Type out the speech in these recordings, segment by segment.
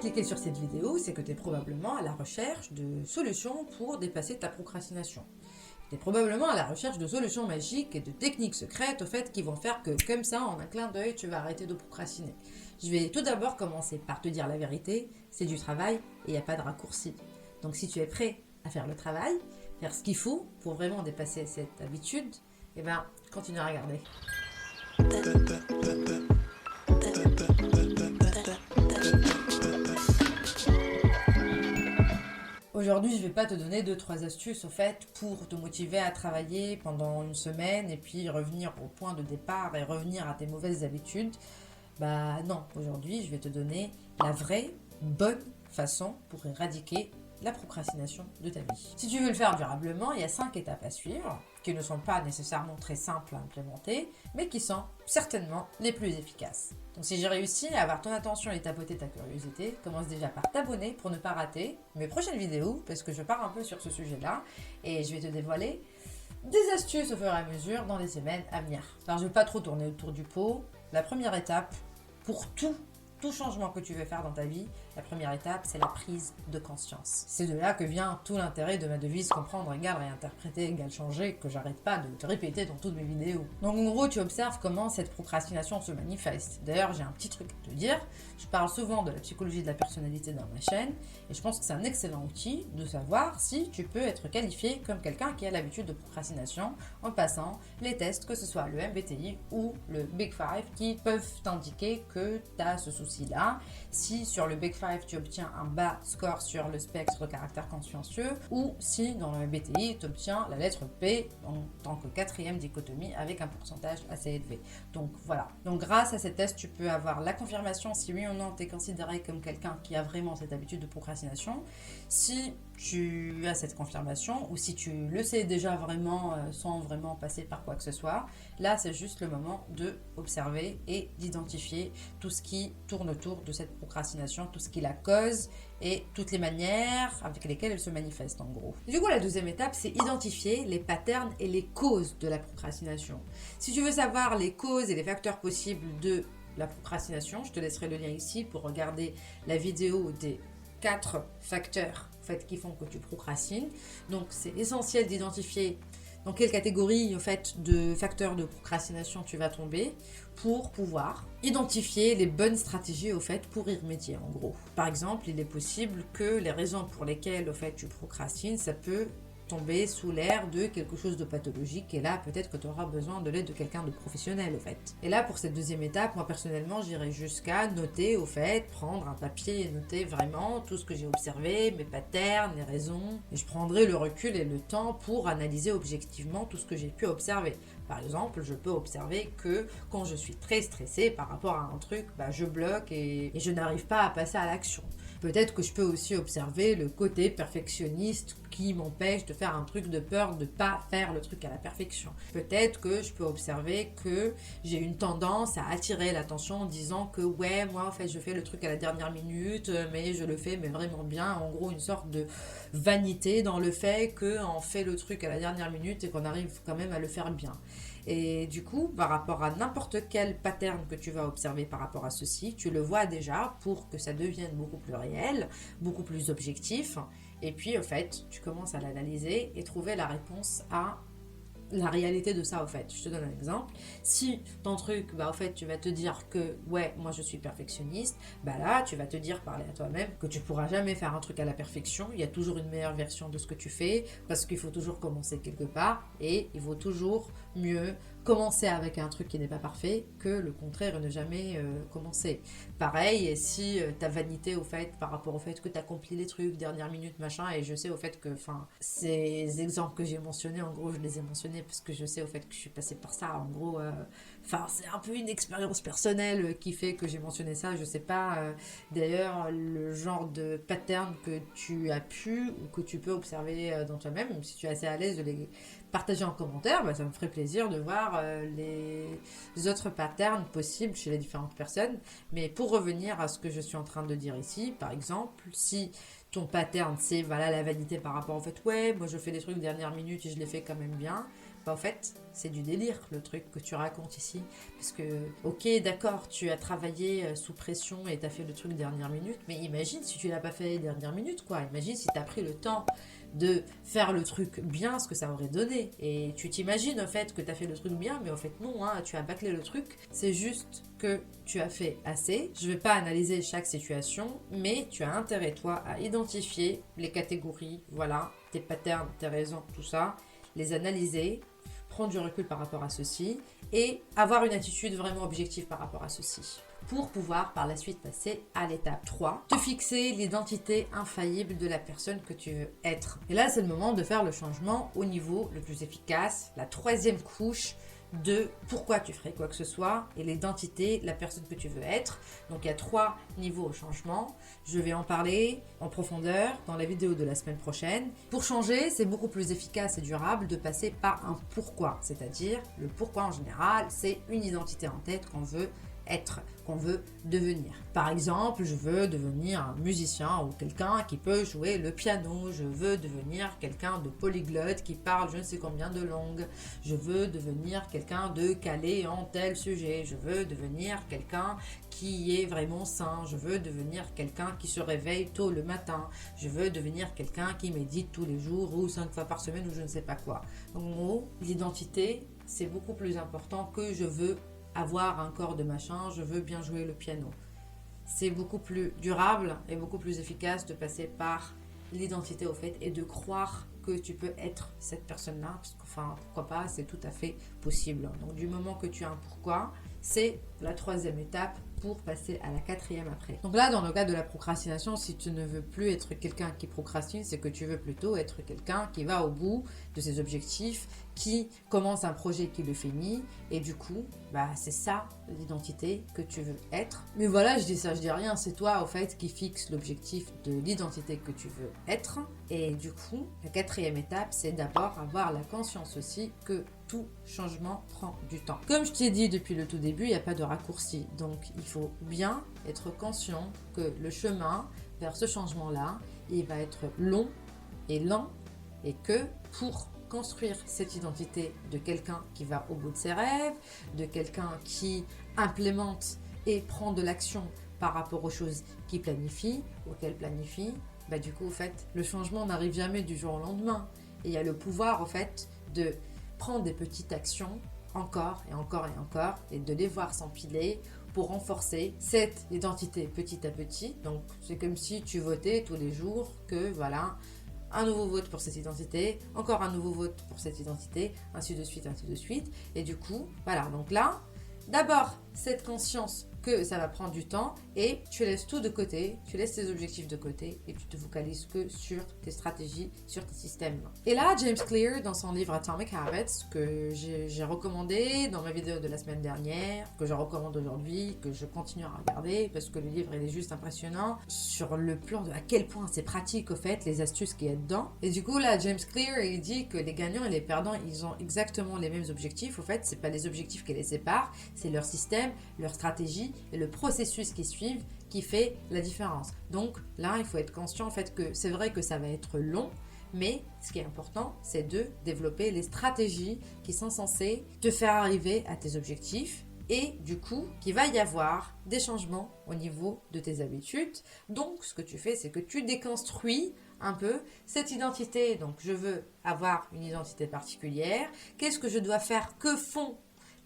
cliqué sur cette vidéo, c'est que tu es probablement à la recherche de solutions pour dépasser ta procrastination. Tu es probablement à la recherche de solutions magiques et de techniques secrètes au fait qui vont faire que comme ça, en un clin d'œil, tu vas arrêter de procrastiner. Je vais tout d'abord commencer par te dire la vérité, c'est du travail et il n'y a pas de raccourci. Donc si tu es prêt à faire le travail, faire ce qu'il faut pour vraiment dépasser cette habitude, eh ben, continue à regarder. Aujourd'hui, je vais pas te donner 2-3 astuces au fait pour te motiver à travailler pendant une semaine et puis revenir au point de départ et revenir à tes mauvaises habitudes. Bah non, aujourd'hui, je vais te donner la vraie, bonne façon pour éradiquer la procrastination de ta vie. Si tu veux le faire durablement, il y a 5 étapes à suivre qui ne sont pas nécessairement très simples à implémenter, mais qui sont certainement les plus efficaces. Donc si j'ai réussi à avoir ton attention et tapoter ta curiosité, commence déjà par t'abonner pour ne pas rater mes prochaines vidéos, parce que je pars un peu sur ce sujet-là, et je vais te dévoiler des astuces au fur et à mesure dans les semaines à venir. Alors je ne vais pas trop tourner autour du pot. La première étape, pour tout changement que tu veux faire dans ta vie, la première étape, c'est la prise de conscience. C'est de là que vient tout l'intérêt de ma devise comprendre égale réinterpréter égale changer, que j'arrête pas de te répéter dans toutes mes vidéos. Donc en gros, tu observes comment cette procrastination se manifeste. D'ailleurs, j'ai un petit truc à te dire. Je parle souvent de la psychologie de la personnalité dans ma chaîne et je pense que c'est un excellent outil de savoir si tu peux être qualifié comme quelqu'un qui a l'habitude de procrastination en passant les tests, que ce soit le MBTI ou le Big Five, qui peuvent t'indiquer que tu as ce souci-là. Si sur le Big Five, tu obtiens un bas score sur le spectre de caractère consciencieux, ou si dans le MBTI, tu obtiens la lettre P en tant que 4e dichotomie avec un pourcentage assez élevé. Donc voilà. Donc grâce à ces tests, tu peux avoir la confirmation si oui ou non tu es considéré comme quelqu'un qui a vraiment cette habitude de procrastination. Si tu as cette confirmation ou si tu le sais déjà vraiment sans vraiment passer par quoi que ce soit, là c'est juste le moment de observer et d'identifier tout ce qui tourne autour de cette procrastination, tout ce qui la cause et toutes les manières avec lesquelles elle se manifeste en gros. Du coup, la deuxième étape, c'est identifier les patterns et les causes de la procrastination. Si tu veux savoir les causes et les facteurs possibles de la procrastination, je te laisserai le lien ici pour regarder la vidéo des 4 facteurs en fait, qui font que tu procrastines. Donc c'est essentiel d'identifier dans quelle catégorie en fait, de facteurs de procrastination tu vas tomber pour pouvoir identifier les bonnes stratégies au fait, pour y remédier en gros. Par exemple, il est possible que les raisons pour lesquelles au fait, tu procrastines, ça peut tomber sous l'air de quelque chose de pathologique et là peut-être que tu auras besoin de l'aide de quelqu'un de professionnel au fait. Et là pour cette deuxième étape, moi personnellement j'irai jusqu'à noter au fait, prendre un papier et noter vraiment tout ce que j'ai observé, mes patterns, les raisons, et je prendrai le recul et le temps pour analyser objectivement tout ce que j'ai pu observer. Par exemple, je peux observer que quand je suis très stressée par rapport à un truc, je bloque et je n'arrive pas à passer à l'action. Peut-être que je peux aussi observer le côté perfectionniste qui m'empêche de faire un truc de peur de pas faire le truc à la perfection. Peut-être que je peux observer que j'ai une tendance à attirer l'attention en disant que ouais, moi en fait je fais le truc à la dernière minute, mais je le fais mais vraiment bien. En gros, une sorte de vanité dans le fait qu'on fait le truc à la dernière minute et qu'on arrive quand même à le faire bien. Et du coup, par rapport à n'importe quel pattern que tu vas observer par rapport à ceci, tu le vois déjà pour que ça devienne beaucoup plus réel, beaucoup plus objectif. Et puis, au fait, tu commences à l'analyser et trouver la réponse à la réalité de ça, au fait. Je te donne un exemple. Si ton truc, au fait, tu vas te dire que, ouais, moi je suis perfectionniste, là, tu vas te dire, parler à toi-même, que tu pourras jamais faire un truc à la perfection. Il y a toujours une meilleure version de ce que tu fais, parce qu'il faut toujours commencer quelque part, et il vaut toujours mieux commencer avec un truc qui n'est pas parfait que le contraire et ne jamais commencer. Pareil, si ta vanité au fait par rapport au fait que tu accomplis les trucs dernière minute machin, et je sais au fait que ces exemples que j'ai mentionnés, en gros je les ai mentionnés parce que je sais au fait que je suis passée par ça, en gros c'est un peu une expérience personnelle qui fait que j'ai mentionné ça. Je sais pas d'ailleurs le genre de pattern que tu as pu ou que tu peux observer dans toi-même, si tu es assez à l'aise de les partager en commentaire, ça me ferait plaisir de voir les autres patterns possibles chez les différentes personnes. Mais pour revenir à ce que je suis en train de dire ici, par exemple, si ton pattern c'est la vanité par rapport au fait, ouais, moi je fais des trucs dernière minute et je les fais quand même bien, Bah, en fait, c'est du délire le truc que tu racontes ici. Parce que, ok, d'accord, tu as travaillé sous pression et tu as fait le truc dernière minute, mais imagine si tu l'as pas fait dernière minute, quoi. Imagine si tu as pris le temps de faire le truc bien, ce que ça aurait donné. Et tu t'imagines, en fait, que tu as fait le truc bien, mais en fait, non, hein, tu as bâclé le truc. C'est juste que tu as fait assez. Je vais pas analyser chaque situation, mais tu as intérêt, toi, à identifier les catégories, voilà, tes patterns, tes raisons, tout ça, les analyser, prendre du recul par rapport à ceci et avoir une attitude vraiment objective par rapport à ceci. Pour pouvoir par la suite passer à l'étape 3, te fixer l'identité infaillible de la personne que tu veux être. Et là, c'est le moment de faire le changement au niveau le plus efficace, la troisième couche de pourquoi tu ferais quoi que ce soit et l'identité, la personne que tu veux être. Donc il y a 3 niveaux au changement. Je vais en parler en profondeur dans la vidéo de la semaine prochaine. Pour changer, c'est beaucoup plus efficace et durable de passer par un pourquoi. C'est-à-dire, le pourquoi en général, c'est une identité en tête qu'on veut être, qu'on veut devenir. Par exemple, je veux devenir un musicien ou quelqu'un qui peut jouer le piano. Je veux devenir quelqu'un de polyglotte qui parle je ne sais combien de langues. Je veux devenir quelqu'un de calé en tel sujet. Je veux devenir quelqu'un qui est vraiment sain. Je veux devenir quelqu'un qui se réveille tôt le matin. Je veux devenir quelqu'un qui médite tous les jours ou 5 fois par semaine ou je ne sais pas quoi. En gros, l'identité, c'est beaucoup plus important que je veux avoir un corps de machin, je veux bien jouer le piano. C'est beaucoup plus durable et beaucoup plus efficace de passer par l'identité au fait et de croire que tu peux être cette personne-là, parce qu'enfin, pourquoi pas, c'est tout à fait possible. Donc du moment que tu as un pourquoi, c'est la 3e étape pour passer à la 4e après. Donc là, dans le cas de la procrastination, si tu ne veux plus être quelqu'un qui procrastine, c'est que tu veux plutôt être quelqu'un qui va au bout de ses objectifs, qui commence un projet qui le finit, et du coup, bah, c'est ça l'identité que tu veux être. Mais voilà, je dis ça, je dis rien, c'est toi, au fait, qui fixe l'objectif de l'identité que tu veux être. Et du coup, la 4e étape, c'est d'abord avoir la conscience aussi que tout changement prend du temps. Comme je t'ai dit depuis le tout début, il n'y a pas de raccourci. Donc, il faut bien être conscient que le chemin vers ce changement-là, il va être long et lent et que pour construire cette identité de quelqu'un qui va au bout de ses rêves, de quelqu'un qui implémente et prend de l'action par rapport aux choses qu'il planifie ou qu'elle planifie, bah du coup, au fait, le changement n'arrive jamais du jour au lendemain. Et il y a le pouvoir, au fait, de prendre des petites actions encore et encore et encore et de les voir s'empiler pour renforcer cette identité petit à petit. Donc, c'est comme si tu votais tous les jours que, voilà, un nouveau vote pour cette identité, encore un nouveau vote pour cette identité, ainsi de suite, ainsi de suite. Et du coup, voilà, donc là, d'abord, cette conscience que ça va prendre du temps et tu laisses tout de côté, tu laisses tes objectifs de côté et tu te focalises que sur tes stratégies, sur tes systèmes. Et là, James Clear, dans son livre Atomic Habits, que j'ai recommandé dans ma vidéo de la semaine dernière, que je recommande aujourd'hui, que je continue à regarder parce que le livre il est juste impressionnant sur le plan de à quel point c'est pratique au fait, les astuces qu'il y a dedans. Et du coup, là, James Clear, il dit que les gagnants et les perdants, ils ont exactement les mêmes objectifs. Au fait, c'est pas les objectifs qui les séparent, c'est leur système, leur stratégie et le processus qui suivent qui fait la différence. Donc là, il faut être conscient en fait que c'est vrai que ça va être long, mais ce qui est important, c'est de développer les stratégies qui sont censées te faire arriver à tes objectifs et du coup, qu'il va y avoir des changements au niveau de tes habitudes. Donc, ce que tu fais, c'est que tu déconstruis un peu cette identité. Donc, je veux avoir une identité particulière. Qu'est-ce que je dois faire? Que font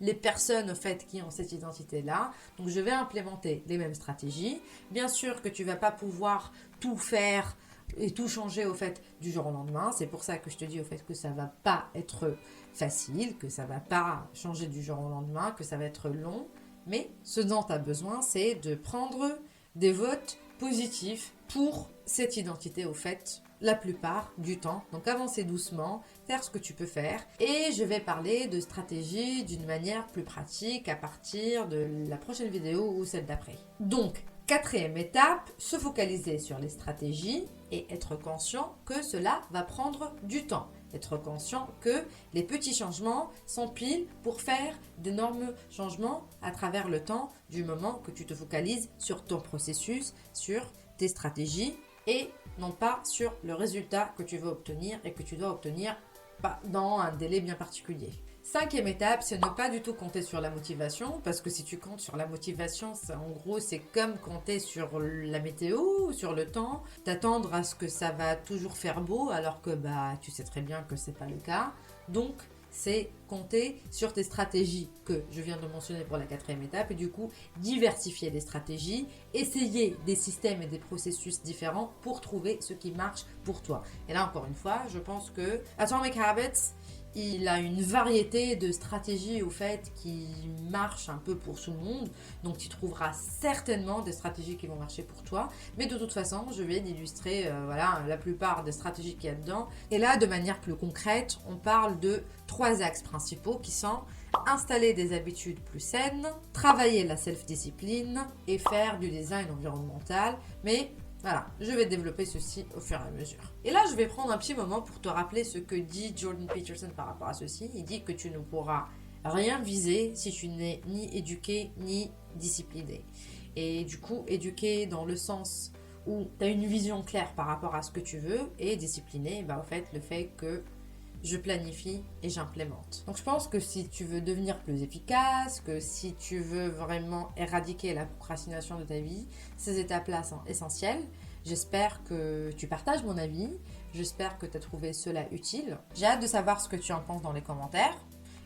les personnes au fait qui ont cette identité-là? Donc, je vais implémenter les mêmes stratégies. Bien sûr que tu ne vas pas pouvoir tout faire et tout changer au fait du jour au lendemain. C'est pour ça que je te dis au fait que ça va pas être facile, que ça va pas changer du jour au lendemain, que ça va être long. Mais ce dont tu as besoin, c'est de prendre des votes positifs pour cette identité au fait la plupart du temps. Donc avancer doucement, faire ce que tu peux faire. Et je vais parler de stratégie d'une manière plus pratique à partir de la prochaine vidéo ou celle d'après. Donc, 4e étape, se focaliser sur les stratégies et être conscient que cela va prendre du temps. Être conscient que les petits changements s'empilent pour faire d'énormes changements à travers le temps du moment que tu te focalises sur ton processus, sur tes stratégies et non pas sur le résultat que tu veux obtenir et que tu dois obtenir dans un délai bien particulier. Cinquième étape, c'est ne pas du tout compter sur la motivation, parce que si tu comptes sur la motivation, en gros, c'est comme compter sur la météo, sur le temps, t'attendre à ce que ça va toujours faire beau, alors que tu sais très bien que c'est pas le cas. Donc, c'est compter sur tes stratégies que je viens de mentionner pour la quatrième étape et du coup diversifier les stratégies, essayer des systèmes et des processus différents pour trouver ce qui marche pour toi. Et là encore une fois, je pense que Atomic Habits, il a une variété de stratégies au fait qui marchent un peu pour tout le monde. Donc tu trouveras certainement des stratégies qui vont marcher pour toi. Mais de toute façon, je vais illustrer la plupart des stratégies qu'il y a dedans. Et là, de manière plus concrète, on parle de 3 axes principaux qui sont installer des habitudes plus saines, travailler la self-discipline et faire du design environnemental. Mais voilà, je vais développer ceci au fur et à mesure. Et là, je vais prendre un petit moment pour te rappeler ce que dit Jordan Peterson par rapport à ceci. Il dit que tu ne pourras rien viser si tu n'es ni éduqué ni discipliné. Et du coup, éduqué dans le sens où tu as une vision claire par rapport à ce que tu veux, et discipliné, au fait, le fait que je planifie et j'implémente. Donc je pense que si tu veux devenir plus efficace, que si tu veux vraiment éradiquer la procrastination de ta vie, ces étapes-là sont essentielles. J'espère que tu partages mon avis, j'espère que tu as trouvé cela utile. J'ai hâte de savoir ce que tu en penses dans les commentaires.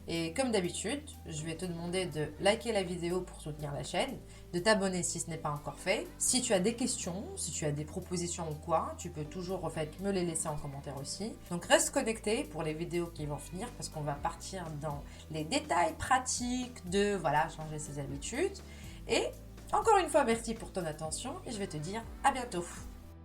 Et comme d'habitude, je vais te demander de liker la vidéo pour soutenir la chaîne, de t'abonner si ce n'est pas encore fait. Si tu as des questions, si tu as des propositions ou quoi, tu peux toujours me les laisser en commentaire aussi. Donc reste connecté pour les vidéos qui vont finir parce qu'on va partir dans les détails pratiques de changer ses habitudes. Et encore une fois, merci pour ton attention et je vais te dire à bientôt.